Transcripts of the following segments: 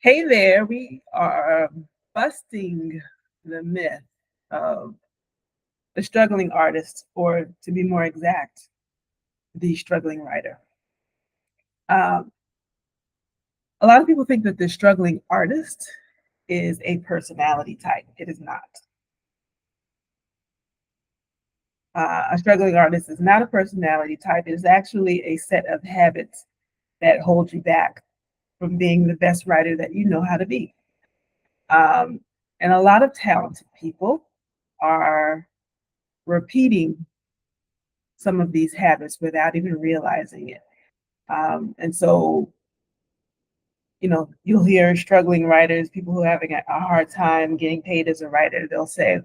Hey there, we are busting the myth of the struggling artist, or to be more exact, the struggling writer. Um, a lot of people think that the struggling artist is a personality type. It is not. A struggling artist is not a personality type. It is actually a set of habits that hold you back from being the best writer that you know how to be. Um, and a lot of talented people are repeating some of these habits without even realizing it. And so, you'll hear struggling writers, people who are having a hard time getting paid as a writer, they'll say,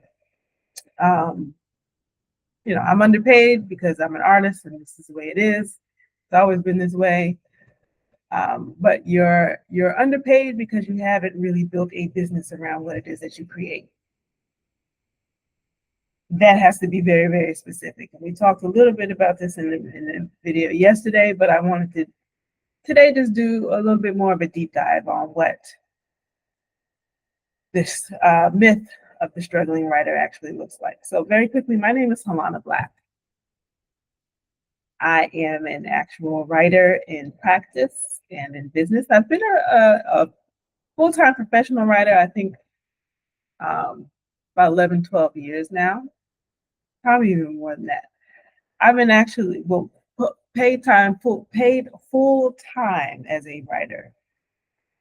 um, I'm underpaid because I'm an artist and this is the way it is. It's always been this way. But you're underpaid because you haven't really built a business around what it is that you create. That has to be very, very specific. And we talked a little bit about this in the video yesterday, but I wanted to today just do a little bit more of a deep dive on what this myth of the struggling writer actually looks like. So very quickly, my name is Halona Black. I am an actual writer in practice and in business. I've been a full-time professional writer, I think about 11, 12 years now, probably even more than that. I've been actually, paid full time as a writer.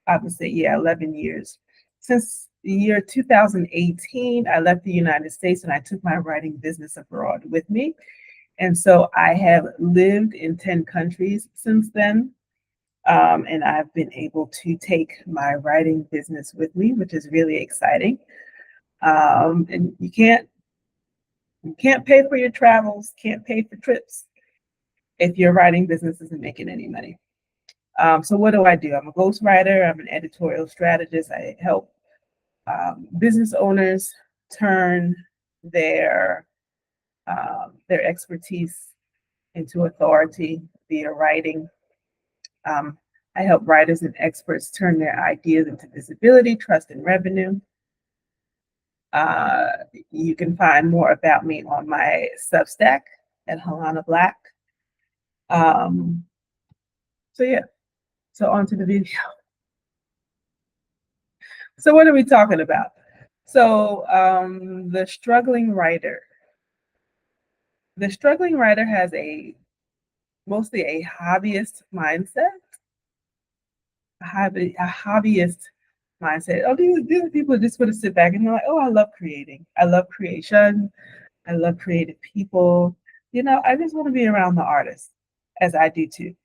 I would say, 11 years. Since the year 2018, I left the United States and I took my writing business abroad with me. And so I have lived in 10 countries since then. And I've been able to take my writing business with me, which is really exciting. And you can't pay for your travels, can't pay for trips if your writing business isn't making any money. So what do? I'm a ghostwriter. I'm an editorial strategist. I help business owners turn their expertise into authority via writing. I help writers and experts turn their ideas into visibility, trust, and revenue. Uh, you can find more about me on my Substack at Halona Black. Um, so yeah, so on to the video. So what are we talking about? So the struggling writer. The struggling writer has mostly a hobbyist mindset. A hobbyist mindset. Oh, these are people who just want to sit back and they're like, oh, I love creating. I love creation. I love creative people. I just want to be around the artists, as I do too.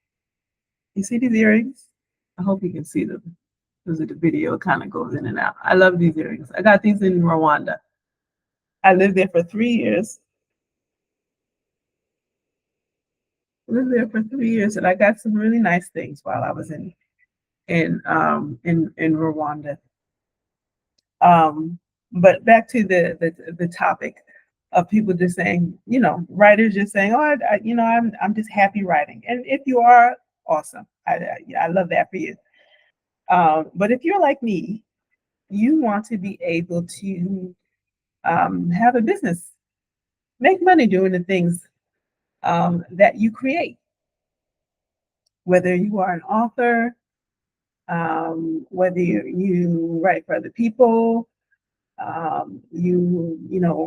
You see these earrings? I hope you can see them. Because the video kind of goes in and out. I love these earrings. I got these in Rwanda. I lived there for 3 years. And I got some really nice things while I was in Rwanda. But back to the topic of people just saying, writers just saying, oh, I'm just happy writing. And if you are, awesome. I love that for you. But if you're like me, you want to be able to have a business, make money doing the things that you create. Whether you are an author, whether you write for other people, you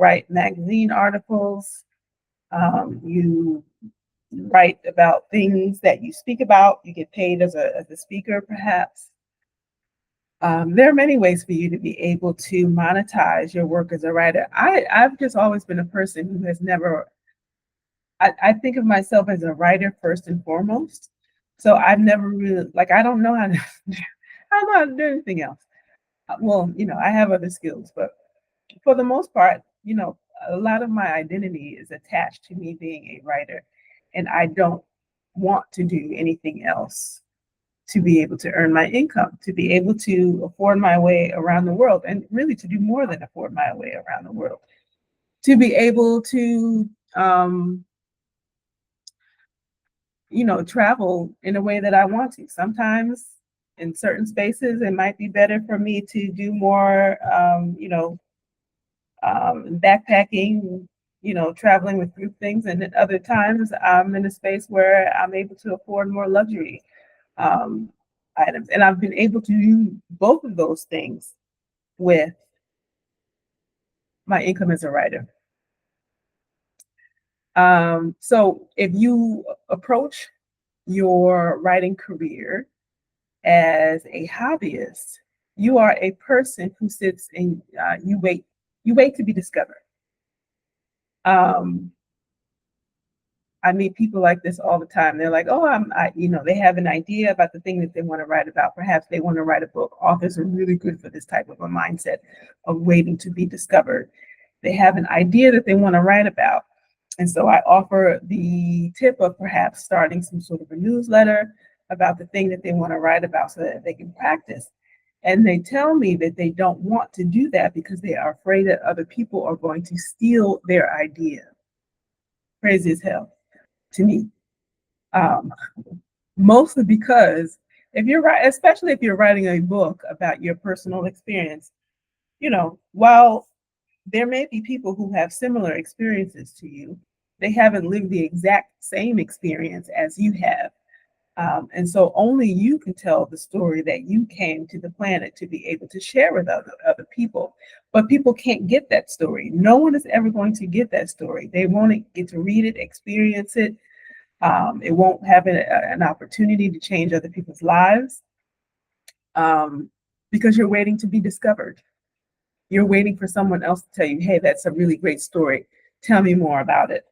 write magazine articles, you write about things that you speak about, you get paid as a speaker perhaps. There are many ways for you to be able to monetize your work as a writer. I've just always been a person who has never, I think of myself as a writer first and foremost. So I've never really, I don't know how to, I don't know how to do anything else. Well, I have other skills, but for the most part, a lot of my identity is attached to me being a writer, and I don't want to do anything else to be able to earn my income, to be able to afford my way around the world, and really to do more than afford my way around the world, to be able to, travel in a way that I want to. Sometimes in certain spaces, it might be better for me to do more, backpacking, traveling with group things. And at other times, I'm in a space where I'm able to afford more luxury um, items. And I've been able to do both of those things with my income as a writer. So if you approach your writing career as a hobbyist, you are a person who sits and you wait to be discovered. Um, I meet people like this all the time. They're like, oh, they have an idea about the thing that they want to write about. Perhaps they want to write a book. Authors are really good for this type of a mindset of waiting to be discovered. They have an idea that they want to write about. And so I offer the tip of perhaps starting some sort of a newsletter about the thing that they want to write about so that they can practice. And they tell me that they don't want to do that because they are afraid that other people are going to steal their idea. Crazy as hell to me. Um, Mostly because if you're right, especially if you're writing a book about your personal experience, while there may be people who have similar experiences to you, they haven't lived the exact same experience as you have. And so only you can tell the story that you came to the planet to be able to share with other people. But people can't get that story. No one is ever going to get that story. They won't get to read it, experience it. It won't have an opportunity to change other people's lives because you're waiting to be discovered. You're waiting for someone else to tell you, hey, that's a really great story. Tell me more about it.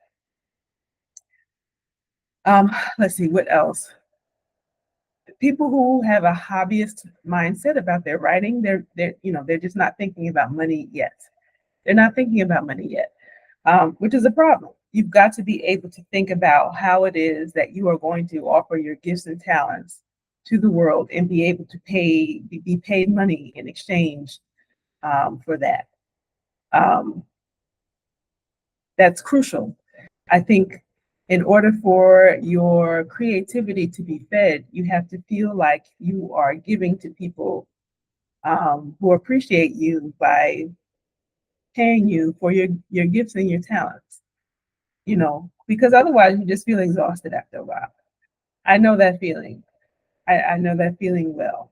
Let's see, what else? People who have a hobbyist mindset about their writing, they're just not thinking about money yet. They're not thinking about money yet, which is a problem. You've got to be able to think about how it is that you are going to offer your gifts and talents to the world and be able to be paid money in exchange for that. That's crucial. I think in order for your creativity to be fed, you have to feel like you are giving to people who appreciate you by paying you for your gifts and your talents, because otherwise you just feel exhausted after a while. I know that feeling. I know that feeling well.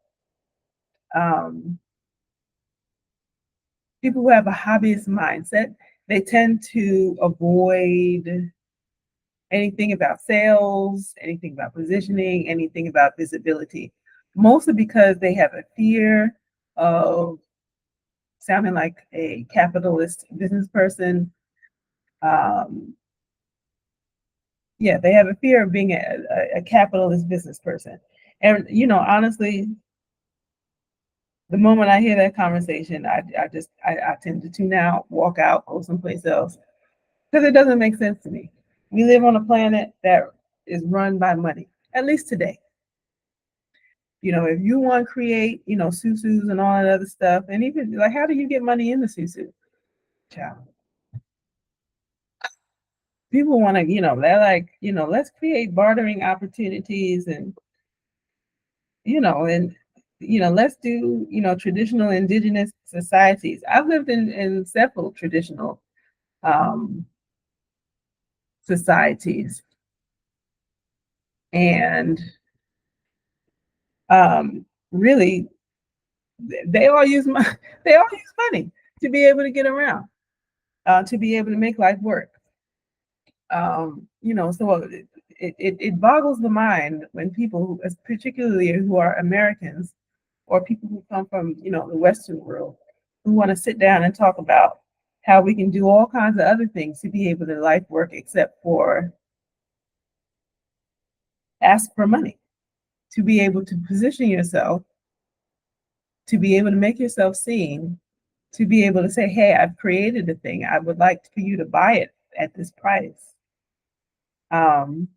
People who have a hobbyist mindset, they tend to avoid anything about sales, anything about positioning, anything about visibility, mostly because they have a fear of sounding like a capitalist business person. Yeah, they have a fear of being a capitalist business person. And, honestly, the moment I hear that conversation, I tend to tune out, walk out, go someplace else because it doesn't make sense to me. We live on a planet that is run by money, at least today. If you want to create, susus and all that other stuff, and even like, how do you get money in the susu? Child. People want to, they're like, let's create bartering opportunities and, let's do, traditional indigenous societies. I've lived in several traditional um, societies. And really, they all use money. They all use money to be able to get around, to be able to make life work. So it boggles the mind when people, particularly who are Americans or people who come from, the Western world, who want to sit down and talk about how we can do all kinds of other things to be able to life work except for ask for money, to be able to position yourself, to be able to make yourself seen, to be able to say, hey, I've created a thing. I would like for you to buy it at this price. Um,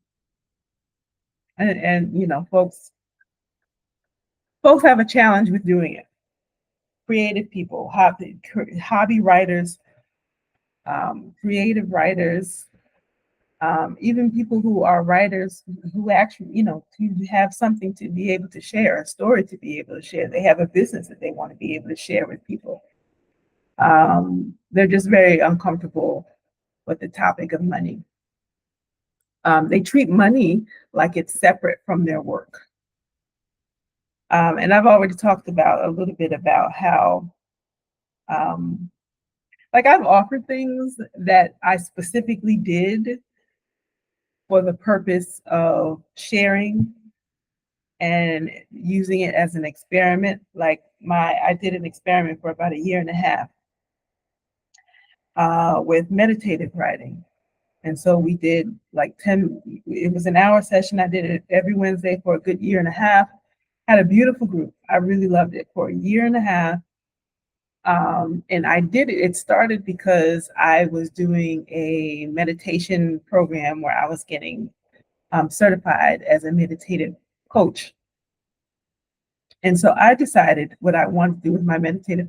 and folks have a challenge with doing it. Creative people, hobby writers, creative writers, Even people who are writers who actually, who have something to be able to share, a story to be able to share. They have a business that they want to be able to share with people. They're just very uncomfortable with the topic of money. They treat money like it's separate from their work. And I've already talked about a little bit about how, um, like, I've offered things that I specifically did for the purpose of sharing and using it as an experiment. Like I did an experiment for about a year and a half with meditative writing. And so we did like 10, it was an hour session. I did it every Wednesday for a good year and a half. Had a beautiful group. I really loved it for a year and a half. And I did it. It started because I was doing a meditation program where I was getting certified as a meditative coach. And so I decided what I wanted to do with my meditative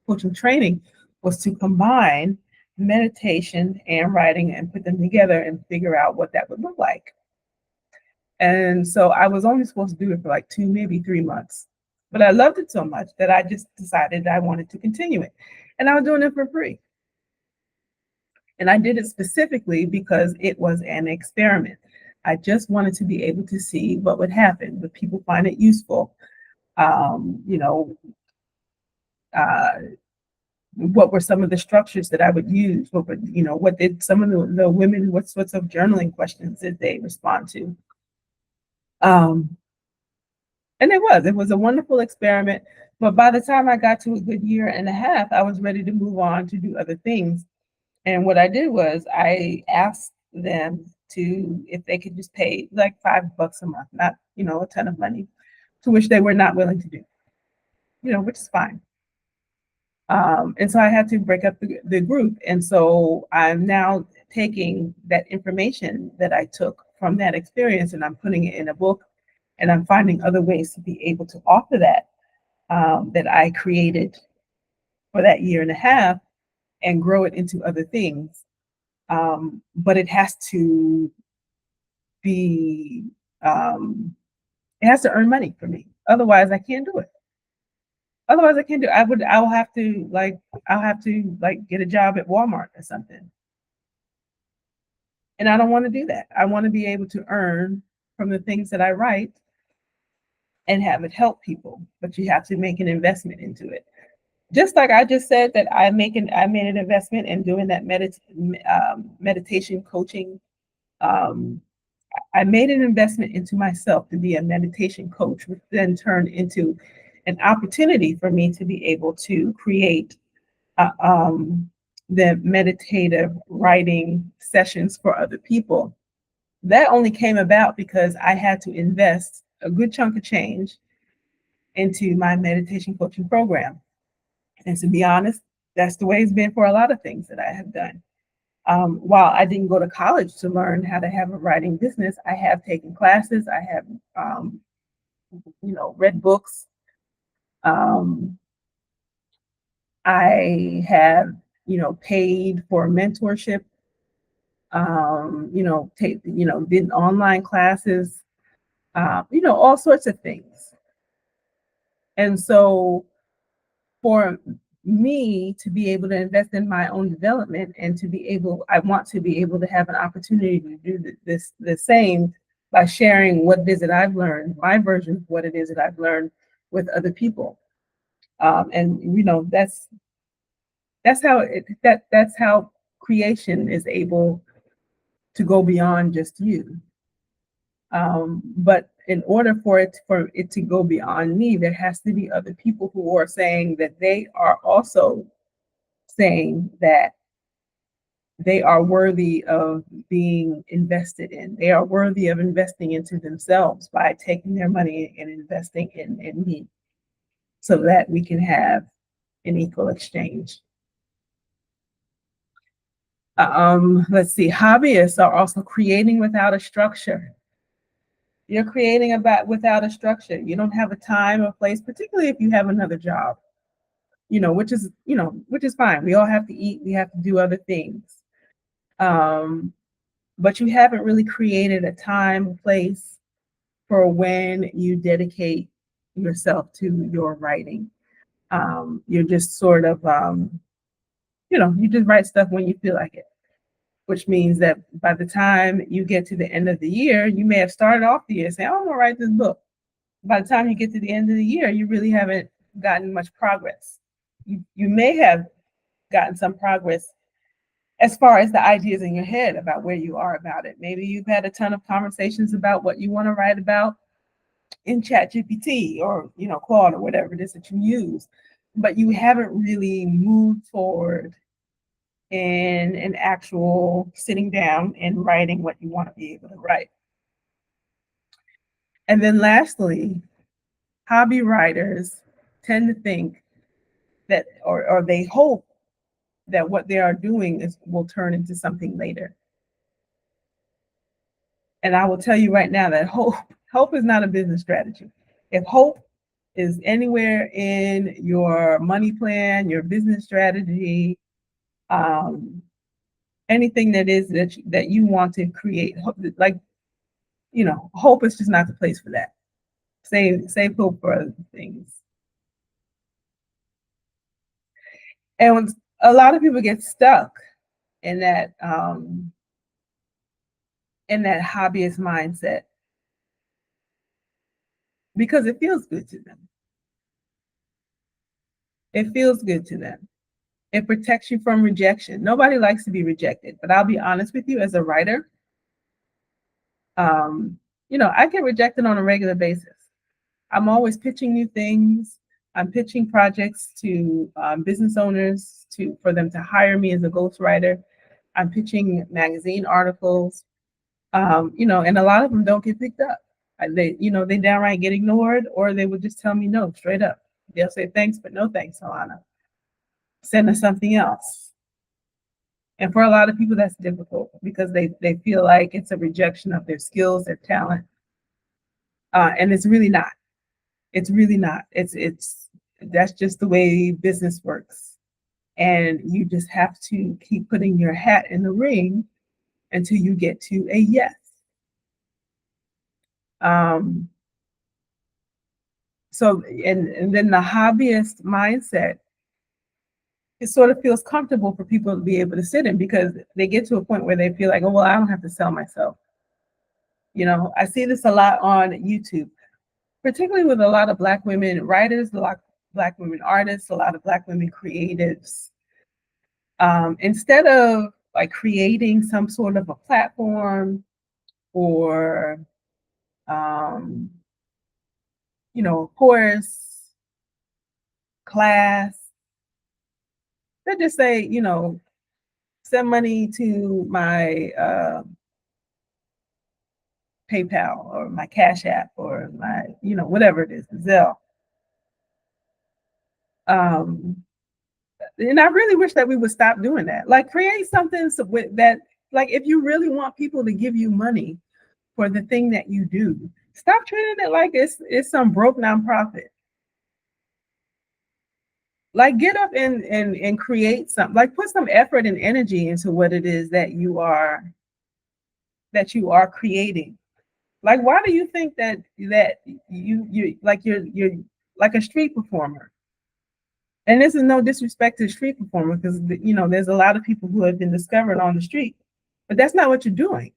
coaching training was to combine meditation and writing and put them together and figure out what that would look like. And so I was only supposed to do it for like 2, maybe 3 months. But I loved it so much that I just decided I wanted to continue it. And I was doing it for free. And I did it specifically because it was an experiment. I just wanted to be able to see what would happen. Would people find it useful? You know, what were some of the structures that I would use? What did some of the women, what sorts of journaling questions did they respond to? And it was a wonderful experiment. But by the time I got to a good year and a half, I was ready to move on to do other things. And what I did was I asked them to, if they could just pay like $5 a month, not, a ton of money, to which they were not willing to do, which is fine. And so I had to break up the group. And so I'm now taking that information that I took from that experience and I'm putting it in a book, and I'm finding other ways to be able to offer that, that I created for that year and a half and grow it into other things. But it has to be, it has to earn money for me. Otherwise, I can't do it. Otherwise, I can't do it. I'll have to get a job at Walmart or something. And I don't want to do that. I want to be able to earn from the things that I write and have it help people. But you have to make an investment into it. Just like I just said that I made an investment in doing that meditation coaching. I made an investment into myself to be a meditation coach, which then turned into an opportunity for me to be able to create the meditative writing sessions for other people. That only came about because I had to invest a good chunk of change into my meditation coaching program. And to be honest, that's the way it's been for a lot of things that I have done. While I didn't go to college to learn how to have a writing business, I have taken classes. I have, read books. I have, paid for mentorship. Did online classes. All sorts of things. And so, for me to be able to invest in my own development and I want to be able to have an opportunity to do the same by sharing what it is that I've learned, my version of what it is that I've learned with other people. And that's how creation is able to go beyond just you. But in order for it to go beyond me, there has to be other people who are saying that they are also saying that they are worthy of being invested in. They are worthy of investing into themselves by taking their money and investing in me so that we can have an equal exchange. Let's see, hobbyists are also creating without a structure. You're creating without a structure. You don't have a time or place, particularly if you have another job, which is fine. We all have to eat. We have to do other things. but you haven't really created a time, place for when you dedicate yourself to your writing. You're just sort of, you just write stuff when you feel like it, which means that by the time you get to the end of the year, you may have started off the year saying, "Oh, I'm gonna write this book." By the time you get to the end of the year, you really haven't gotten much progress. You may have gotten some progress as far as the ideas in your head about where you are about it. Maybe you've had a ton of conversations about what you want to write about in ChatGPT or Claude or whatever it is that you use, but you haven't really moved forward in an actual sitting down and writing what you want to be able to write. And then lastly, hobby writers tend to think that, or they hope that what they are doing will turn into something later. And I will tell you right now that hope is not a business strategy. If hope is anywhere in your money plan, your business strategy, anything that is that you want to create, like hope is just not the place for that. Save hope for other things. And when a lot of people get stuck in that hobbyist mindset because it feels good to them. It feels good to them. It protects you from rejection. Nobody likes to be rejected, but I'll be honest with you, as a writer, I get rejected on a regular basis. I'm always pitching new things. I'm pitching projects to business owners for them to hire me as a ghostwriter. I'm pitching magazine articles, and a lot of them don't get picked up. They downright get ignored, or they would just tell me no, straight up. They'll say thanks, but no thanks, Halona. Send us something else. And for a lot of people, that's difficult because they feel like it's a rejection of their skills, their talent, and it's really not. It's really not. It's that's just the way business works, and you just have to keep putting your hat in the ring until you get to a yes. So and then the hobbyist mindset, it sort of feels comfortable for people to be able to sit in because they get to a point where they feel like, oh, well, I don't have to sell myself. I see this a lot on YouTube, particularly with a lot of Black women writers, a lot of Black women artists, a lot of Black women creatives. Instead of like creating some sort of a platform or, course, class, they just say, send money to my PayPal or my Cash App or my, whatever it is, Zelle. And I really wish that we would stop doing that. Like create something with that, like if you really want people to give you money for the thing that you do, stop treating it like it's some broke nonprofit. Like get up and create something, like put some effort and energy into what it is that you are creating. Like why do you think that you like you're like a street performer? And this is no disrespect to street performers because there's a lot of people who have been discovered on the street, but that's not what you're doing.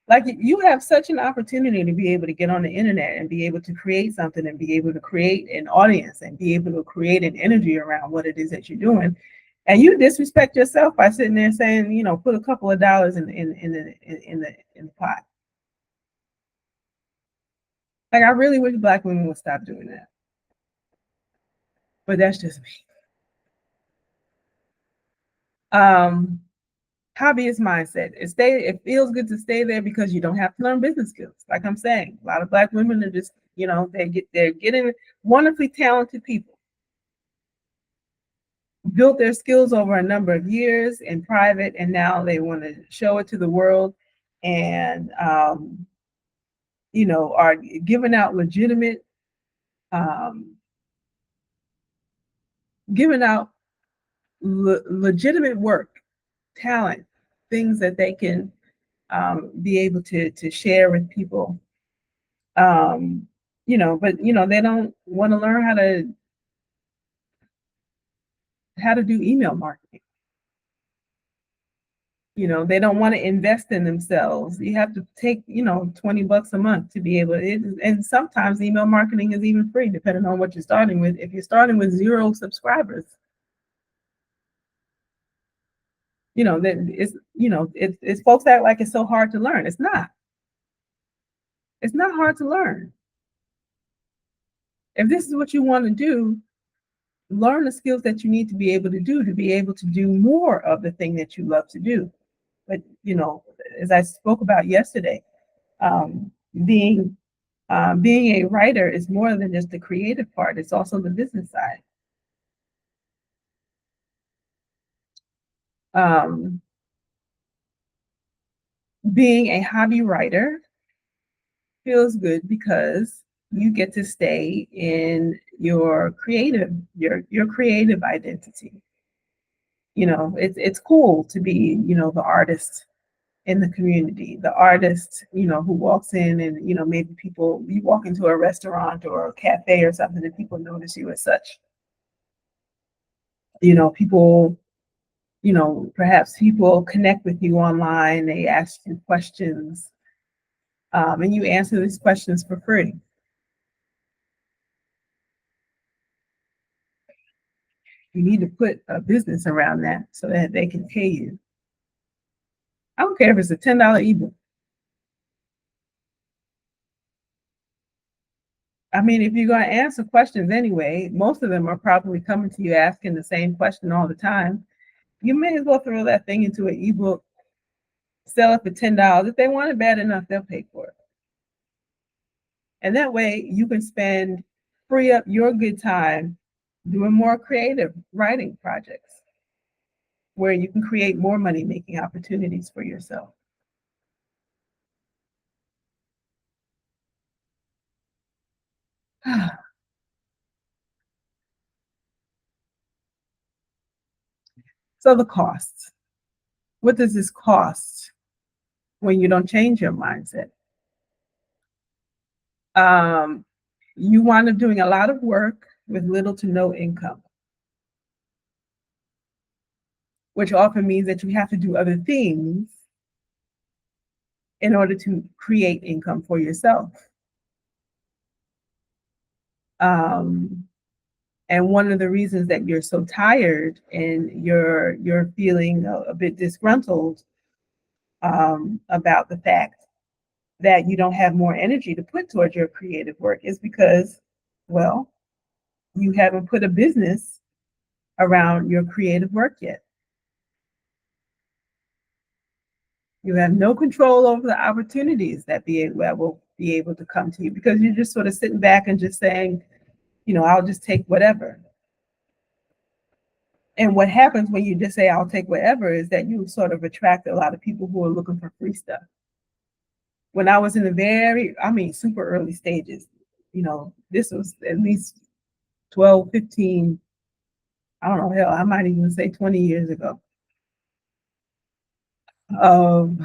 Like you have such an opportunity to be able to get on the internet and be able to create something and be able to create an audience and be able to create an energy around what it is that you're doing. And you disrespect yourself by sitting there saying, put a couple of dollars in the pot. Like I really wish Black women would stop doing that. But that's just me. Hobbyist mindset. It feels good to stay there because you don't have to learn business skills. Like I'm saying, a lot of Black women are just, they're getting wonderfully talented people. Built their skills over a number of years in private, and now they want to show it to the world, and are giving out legitimate, legitimate work, talent, things that they can be able to share with people. But they don't want to learn how to do email marketing. They don't want to invest in themselves. You have to take, $20 a month to be able to, and sometimes email marketing is even free, depending on what you're starting with. If you're starting with 0 subscribers, that it's folks act like it's so hard to learn. It's not. It's not hard to learn. If this is what you want to do, learn the skills that you need to be able to do more of the thing that you love to do. But as I spoke about yesterday, um, being being a writer is more than just the creative part. It's also the business side. Um, Being a hobby writer feels good because you get to stay in your creative identity. It's cool to be, the artist in the community, the artist, who walks in and, maybe you walk into a restaurant or a cafe or something and people notice you as such. People, perhaps people connect with you online, they ask you questions, and you answer these questions for free. You need to put a business around that so that they can pay you. I don't care if it's a $10 ebook. I mean, if you're going to answer questions anyway, most of them are probably coming to you asking the same question all the time. You may as well throw that thing into an ebook, sell it for $10. If they want it bad enough, they'll pay for it. And that way you can free up your good time doing more creative writing projects where you can create more money making opportunities for yourself. So the costs. What does this cost when you don't change your mindset? You wind up doing a lot of work with little to no income, which often means that you have to do other things in order to create income for yourself. Um, and one of the reasons that you're so tired and you're feeling a bit disgruntled about the fact that you don't have more energy to put towards your creative work is because, well, you haven't put a business around your creative work yet. You have no control over the opportunities that will be able to come to you because you're just sort of sitting back and just saying, I'll just take whatever. And what happens when you just say, I'll take whatever, is that you sort of attract a lot of people who are looking for free stuff. When I was in the super early stages, this was at least 12, 15, I don't know, hell, I might even say 20 years ago, of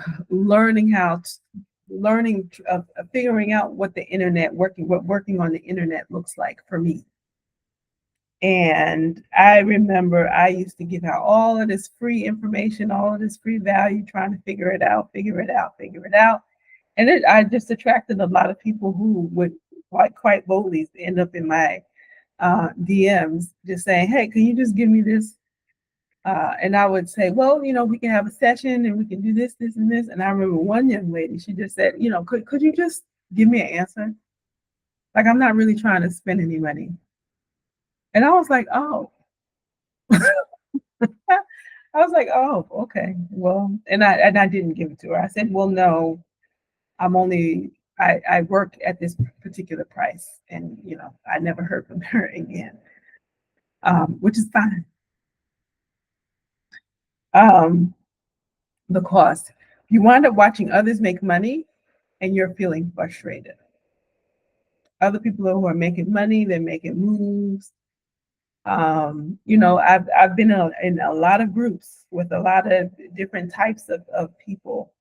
figuring out what working on the internet looks like for me. And I remember I used to give out all of this free information, all of this free value, trying to figure it out. And I just attracted a lot of people who would quite boldly end up in my DMs just saying, hey, can you just give me this? And I would say, well, we can have a session and we can do this, this, and this. And I remember one young lady, she just said, could you just give me an answer? Like, I'm not really trying to spend any money. And I was like, oh. I was like, oh, okay. Well, and I didn't give it to her. I said, well, no, I work at this particular price. And, I never heard from her again, which is fine. The cost. You wind up watching others make money and you're feeling frustrated. Other people who are making money, they're making moves. I've been in a lot of groups with a lot of different types of people.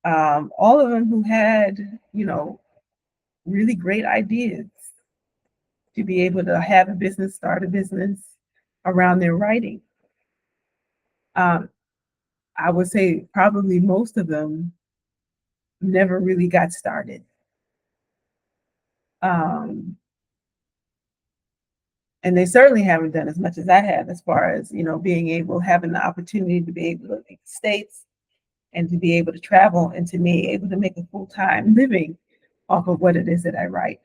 All of them who had, really great ideas to be able to have a business, start a business around their writing. Um, I would say probably most of them never really got started. Um, and they certainly haven't done as much as I have as far as, being able, having the opportunity to be able to leave the States and to be able to travel and to be able to make a full-time living off of what it is that I write.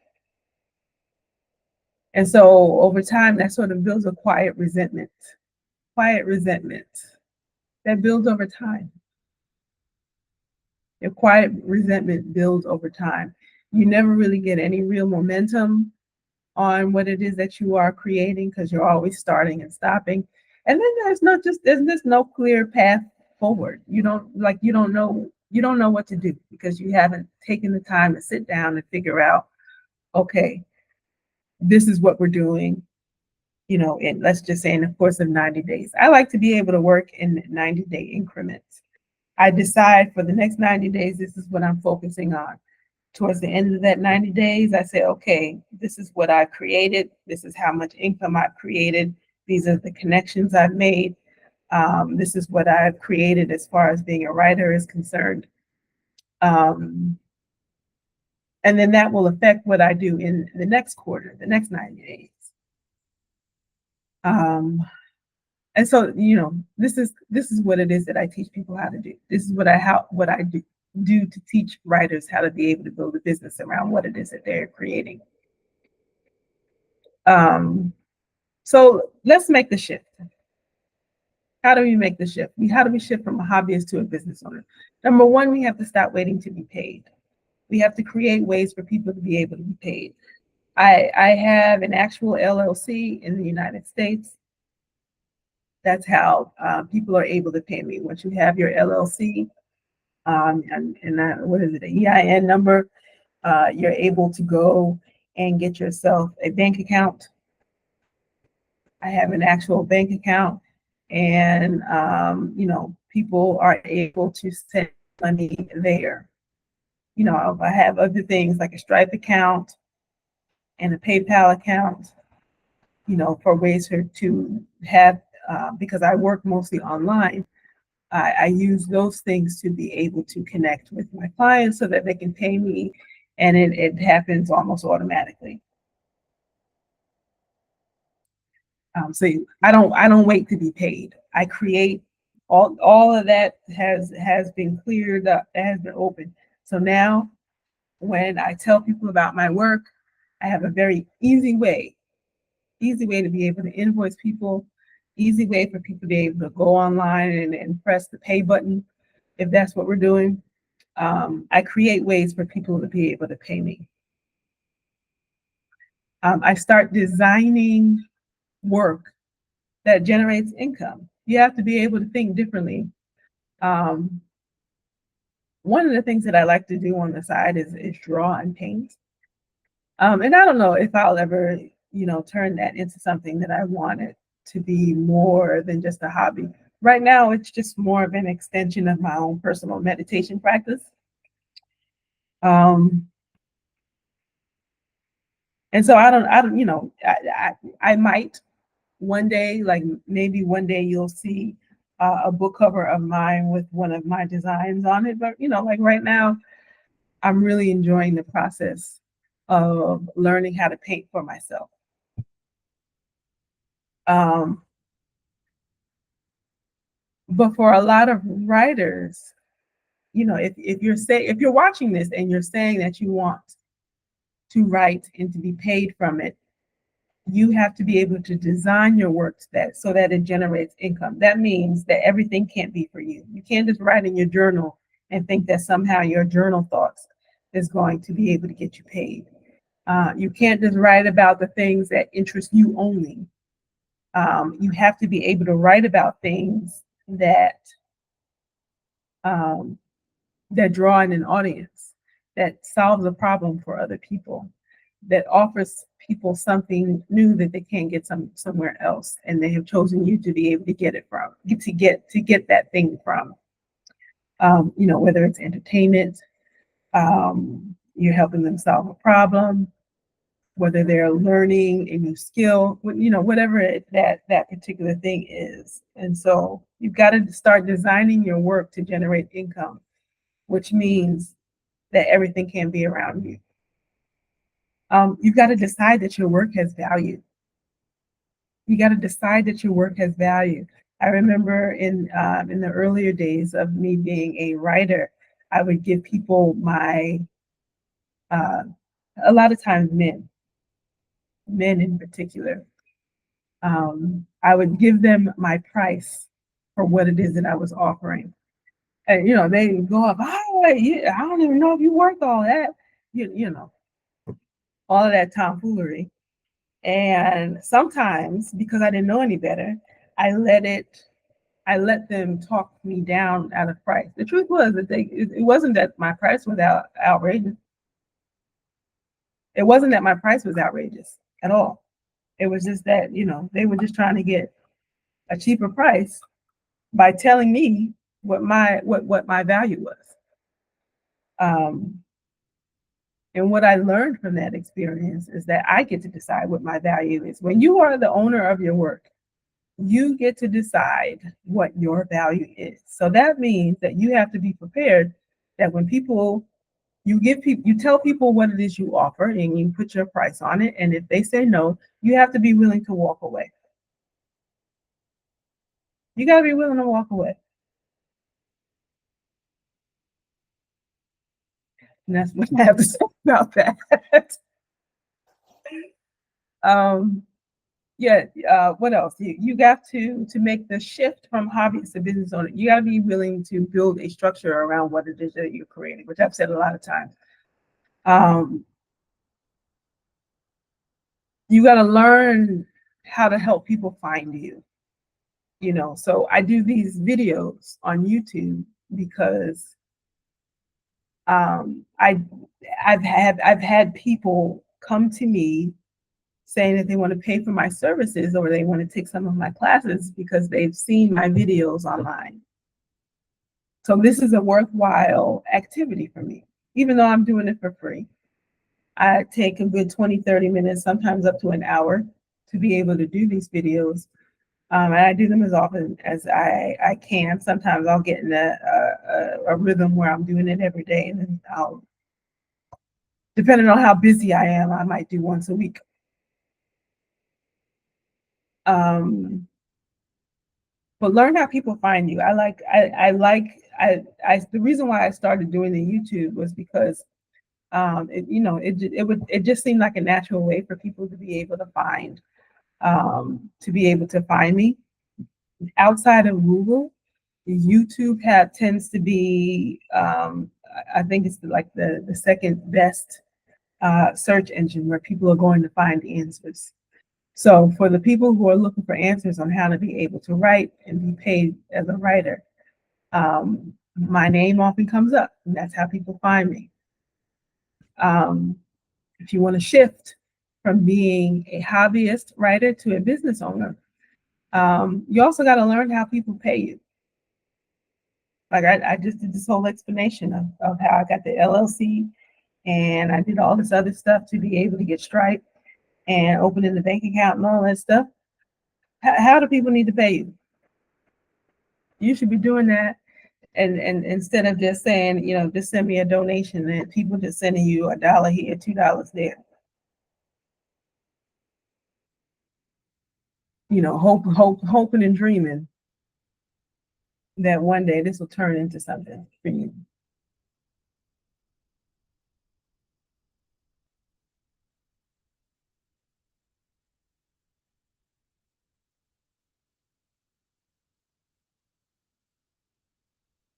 And so over time, that sort of builds a quiet resentment that builds over time. Your quiet resentment builds over time. You never really get any real momentum on what it is that you are creating because you're always starting and stopping. And then there's just no clear path forward. You don't know what to do because you haven't taken the time to sit down and figure out, okay, this is what we're doing, and let's just say in the course of 90 days. I like to be able to work in 90-day increments. I decide for the next 90 days, this is what I'm focusing on. Towards the end of that 90 days, I say, okay, this is what I've created. This is how much income I've created. These are the connections I've made. This is what I've created as far as being a writer is concerned. And then that will affect what I do in the next quarter, the next 90 days. And so, this is what it is that I teach people how to do. This is what I do to teach writers how to be able to build a business around what it is that they're creating. So let's make the shift. How do we make the shift? How do we shift from a hobbyist to a business owner? Number one, we have to stop waiting to be paid. We have to create ways for people to be able to be paid. I have an actual LLC in the United States. That's how people are able to pay me. Once you have your LLC, what is it, an EIN number, you're able to go and get yourself a bank account. I have an actual bank account, and people are able to send money there. I have other things like a Stripe account and a PayPal account, for ways to have, because I work mostly online. I use those things to be able to connect with my clients so that they can pay me, and it happens almost automatically. So I don't wait to be paid. I create all of that has been cleared up, has been open. So now when I tell people about my work, I have a very easy way to be able to invoice people, easy way for people to be able to go online and press the pay button if that's what we're doing. I create ways for people to be able to pay me. I start designing work that generates income. You have to be able to think differently. One of the things that I like to do on the side is draw and paint. And I don't know if I'll ever, turn that into something that I want it to be more than just a hobby. Right now, it's just more of an extension of my own personal meditation practice. And so I don't, I might one day, like maybe one day you'll see a book cover of mine with one of my designs on it. But, like right now, I'm really enjoying the process of learning how to paint for myself. But for a lot of writers, if you're watching this and you're saying that you want to write and to be paid from it, you have to be able to design your work so that it generates income. That means that everything can't be for you. You can't just write in your journal and think that somehow your journal thoughts is going to be able to get you paid. You can't just write about the things that interest you only. You have to be able to write about things that draw in an audience, that solves a problem for other people, that offers people something new that they can't get somewhere else, and they have chosen you to be able to get it from, to get that thing from. Whether it's entertainment, you're helping them solve a problem, whether they're learning a new skill, whatever that particular thing is. And so you've got to start designing your work to generate income, which means that everything can be around you. You've got to decide that your work has value. You got to decide that your work has value. I remember in the earlier days of me being a writer, I would give people a lot of times men in particular, I would give them my price for what it is that I was offering. And, they go up, oh, I don't even know if you worth all that, all of that tomfoolery. And sometimes, because I didn't know any better, I let them talk me down at a price. The truth was that it wasn't that my price was outrageous. It wasn't that my price was outrageous at all. It was just that, they were just trying to get a cheaper price by telling me what my value was. And what I learned from that experience is that I get to decide what my value is. When you are the owner of your work, you get to decide what your value is. So that means that you have to be prepared that when you tell people what it is you offer and you put your price on it. And if they say no, you have to be willing to walk away. You got to be willing to walk away. And that's what I have to say about that. What else? You got to make the shift from hobbyist to business owner. You got to be willing to build a structure around what it is that you're creating, which I've said a lot of times. You got to learn how to help people find you. So I do these videos on YouTube because I've had people come to me saying that they want to pay for my services or they want to take some of my classes because they've seen my videos online. So this is a worthwhile activity for me, even though I'm doing it for free. I take a good 20, 30 minutes, sometimes up to an hour to be able to do these videos. And I do them as often as I can. Sometimes I'll get in a rhythm where I'm doing it every day, and then depending on how busy I am, I might do once a week. But learn how people find you. The reason why I started doing the YouTube was because it just seemed like a natural way for people to be able to find me. Outside of Google, YouTube tends to be I think it's like the second best search engine where people are going to find answers. So for the people who are looking for answers on how to be able to write and be paid as a writer, my name often comes up, and that's how people find me. If you want to shift from being a hobbyist writer to a business owner, you also got to learn how people pay you. Like I just did this whole explanation of how I got the LLC, and I did all this other stuff to be able to get Stripe and opening the bank account and all that stuff. How do people need to pay you? You should be doing that. And instead of just saying, just send me a donation, and people just sending you $1 here, $2 there. Hoping and dreaming that one day this will turn into something for you.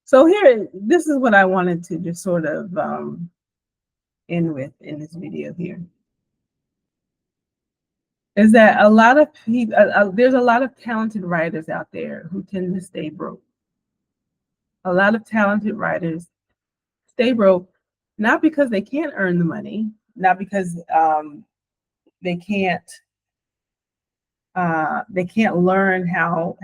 So this is what I wanted to just sort of end with in this video here. Is that a lot of people, there's a lot of talented writers out there who tend to stay broke. A lot of talented writers stay broke, not because they can't earn the money, not because they can't They can't learn how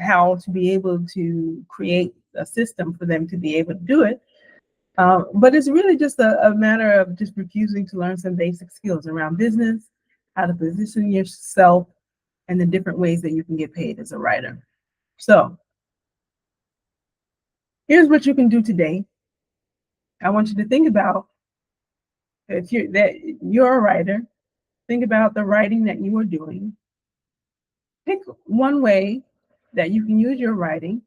to be able to create a system for them to be able to do it. But it's really just a matter of just refusing to learn some basic skills around business, how to position yourself, and the different ways that you can get paid as a writer. So here's what you can do today. I want you to think about, if you're a writer, think about the writing that you are doing. Pick one way that you can use your writing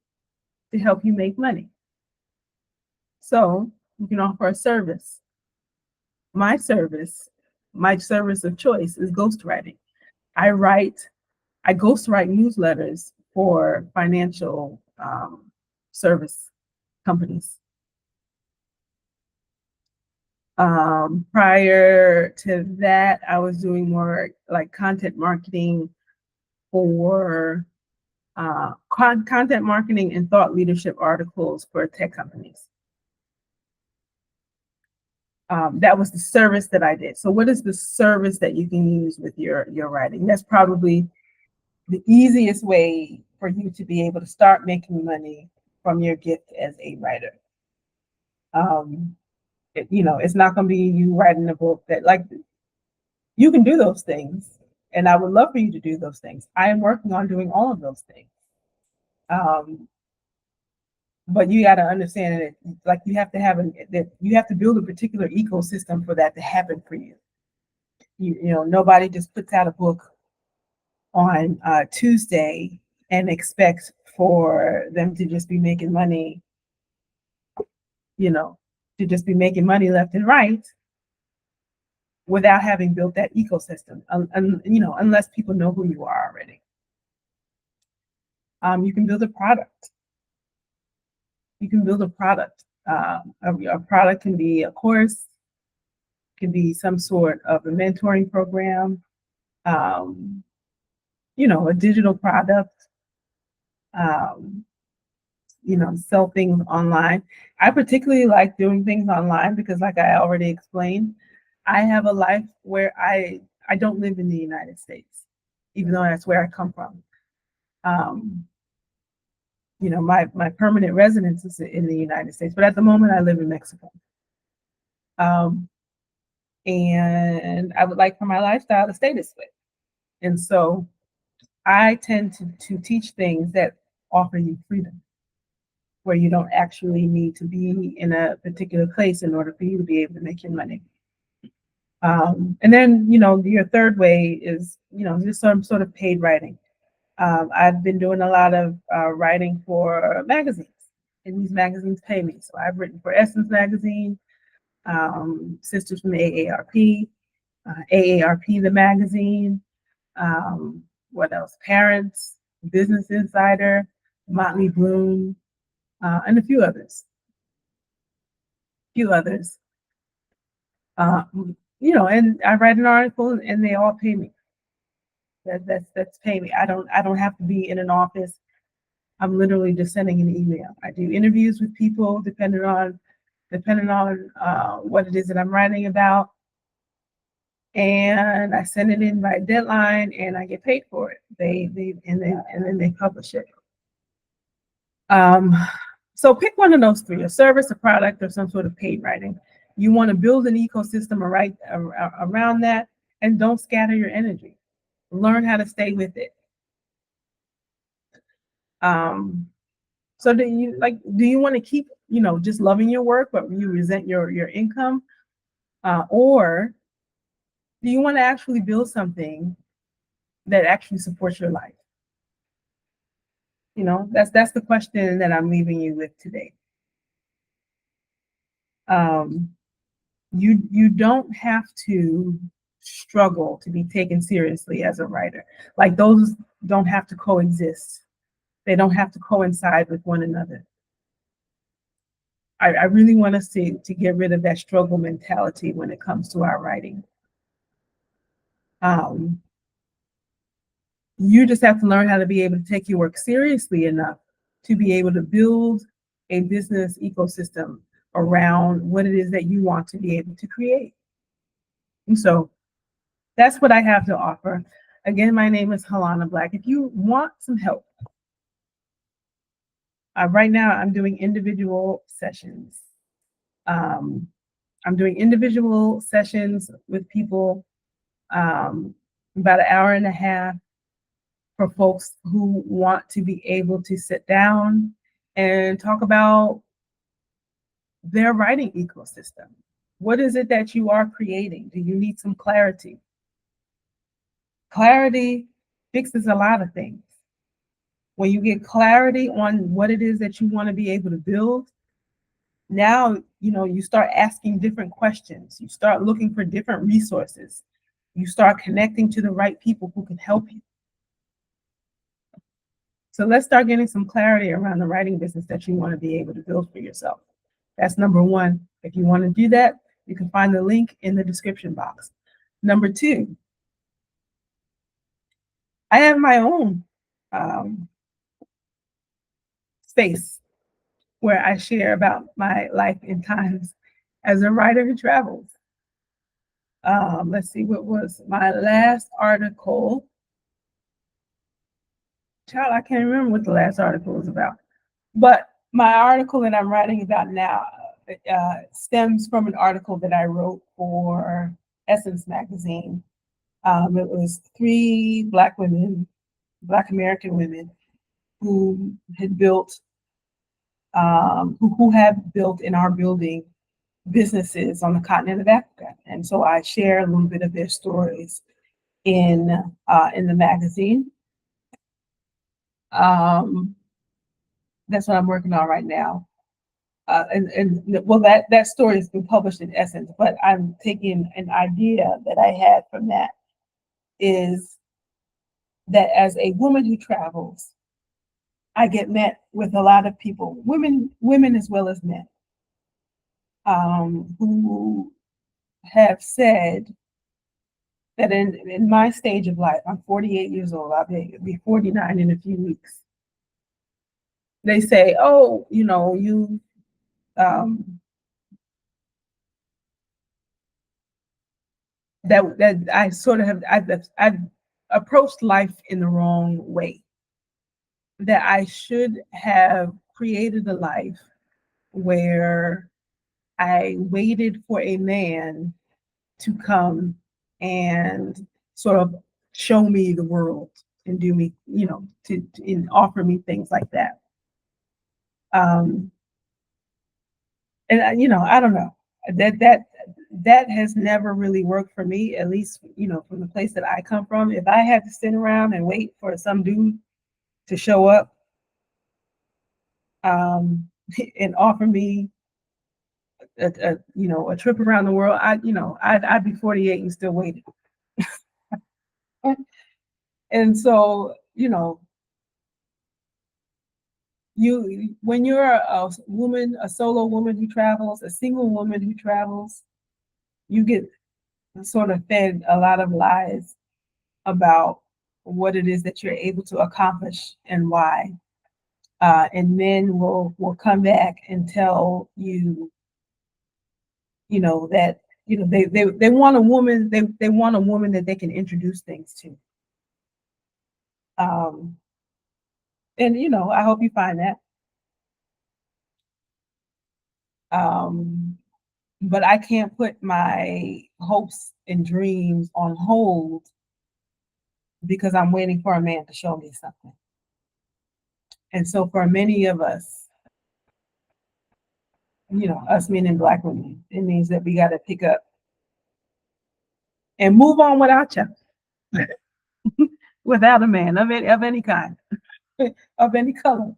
to help you make money. So you can offer a service. My service, my service of choice is ghostwriting. I ghostwrite newsletters for financial service companies. Prior to that, I was doing more like content marketing for content marketing and thought leadership articles for tech companies. That was the service that I did. So what is the service that you can use with your writing? That's probably the easiest way for you to be able to start making money from your gift as a writer. It's not going to be you writing a book that, like, you can do those things, and I would love for you to do those things. I am working on doing all of those things. But you got to understand that, like, you have to build a particular ecosystem for that to happen for you. Nobody just puts out a book on Tuesday and expects for them to just be making money, left and right without having built that ecosystem. Unless people know who you are already. You can build a product. A product can be a course, can be some sort of a mentoring program, a digital product, sell things online. I particularly like doing things online because, like I already explained, I have a life where I don't live in the United States, even though that's where I come from. My permanent residence is in the United States, but at the moment I live in Mexico. And I would like for my lifestyle to stay this way. And so I tend to teach things that offer you freedom, where you don't actually need to be in a particular place in order for you to be able to make your money. And then, your third way is, just some sort of paid writing. I've been doing a lot of writing for magazines, and these magazines pay me. So I've written for Essence Magazine, Sisters from AARP, AARP the magazine, what else? Parents, Business Insider, Motley Bloom, and a few others. And I write an article, and they all pay me. That's pay me. I don't have to be in an office. I'm literally just sending an email. I do interviews with people depending on what it is that I'm writing about, and I send it in by deadline, and I get paid for it. Then they publish it. So pick one of those three: a service, a product, or some sort of paid writing. You want to build an ecosystem around that, and don't scatter your energy. Learn how to stay with it. So do you want to keep, just loving your work, but you resent your income? Or do you want to actually build something that actually supports your life? That's the question that I'm leaving you with today. You don't have to struggle to be taken seriously as a writer. Like, those don't have to coexist. They don't have to coincide with one another. I really want us to get rid of that struggle mentality when it comes to our writing. You just have to learn how to be able to take your work seriously enough to be able to build a business ecosystem around what it is that you want to be able to create. And so that's what I have to offer. Again, my name is Halona Black. If you want some help, right now I'm doing individual sessions. I'm doing individual sessions with people, about an hour and a half, for folks who want to be able to sit down and talk about their writing ecosystem. What is it that you are creating? Do you need some clarity? Clarity fixes a lot of things. When you get clarity on what it is that you want to be able to build, now you start asking different questions. You start looking for different resources. You start connecting to the right people who can help you. So let's start getting some clarity around the writing business that you want to be able to build for yourself. That's number one. If you want to do that, you can find the link in the description box. Number two, I have my own space where I share about my life and times as a writer who travels. Let's see, what was my last article? Child, I can't remember what the last article was about. But my article that I'm writing about now stems from an article that I wrote for Essence magazine. It was 3 Black women, Black American women, who had built, who have built and are building businesses on the continent of Africa. And so I share a little bit of their stories in the magazine. That's what I'm working on right now. And well, that story has been published in Essence, but I'm taking an idea that I had from that, is that as a woman who travels, I get met with a lot of people, women as well as men, who have said that in my stage of life, I'm 48 years old, I'll be 49 in a few weeks. They say, oh, you that I sort of have, I've approached life in the wrong way. That I should have created a life where I waited for a man to come and sort of show me the world and do me, and offer me things like that. And I don't know, that has never really worked for me, at least, from the place that I come from. If I had to sit around and wait for some dude to show up, and offer me a trip around the world, I'd be 48 and still waiting. And so, when you're a woman, a solo woman who travels, a single woman who travels, you get sort of fed a lot of lies about what it is that you're able to accomplish and why. And men will come back and tell you, that they want a woman, they want a woman that they can introduce things to. And I hope you find that. But I can't put my hopes and dreams on hold because I'm waiting for a man to show me something. And so for many of us, us men and Black women, it means that we got to pick up and move on without you, without a man of any kind, of any color.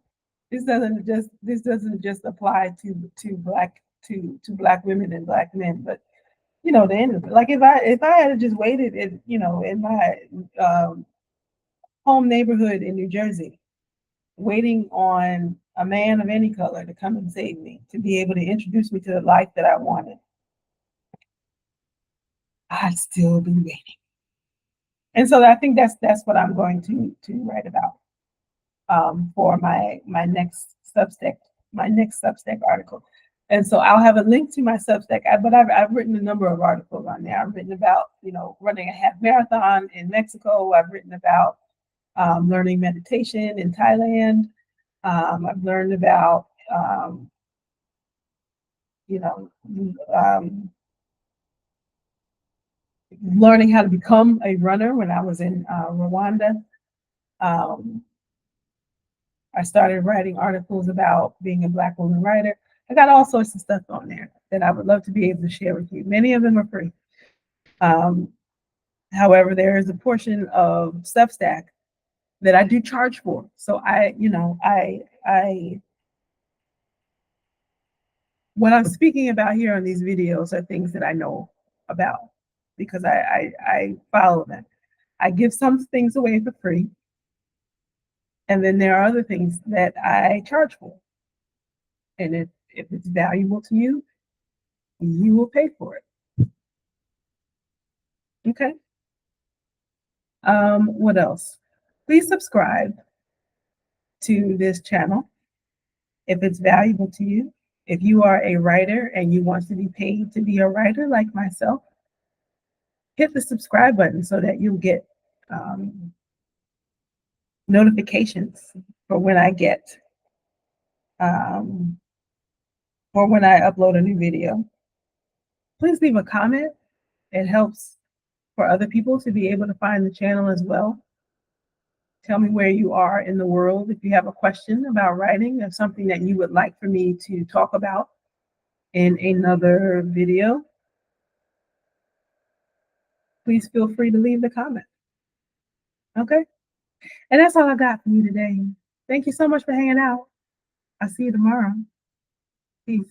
This doesn't just apply to Black women and Black men, but the end of it. Like if I had just waited in my home neighborhood in New Jersey, waiting on a man of any color to come and save me, to be able to introduce me to the life that I wanted, I'd still be waiting. And so I think that's what I'm going to write about, for my next Substack article. And so I'll have a link to my Substack, but I've written a number of articles on there. I've written about, running a half marathon in Mexico. I've written about learning meditation in Thailand. I've learned about, you know, learning how to become a runner when I was in Rwanda. I started writing articles about being a Black woman writer. I got all sorts of stuff on there that I would love to be able to share with you. Many of them are free. However, there is a portion of Substack that I do charge for. So what I'm speaking about here on these videos are things that I know about because I follow them. I give some things away for free. And then there are other things that I charge for. And if it's valuable to you, you will pay for it. Okay. What else? Please subscribe to this channel if it's valuable to you. If you are a writer and you want to be paid to be a writer like myself, hit the subscribe button so that you'll get notifications for when I get or when I upload a new video. Please leave a comment. It helps for other people to be able to find the channel as well. Tell me where you are in the world. If you have a question about writing or something that you would like for me to talk about in another video, please feel free to leave the comment. Okay? And that's all I got for you today. Thank you so much for hanging out. I'll see you tomorrow. Peace.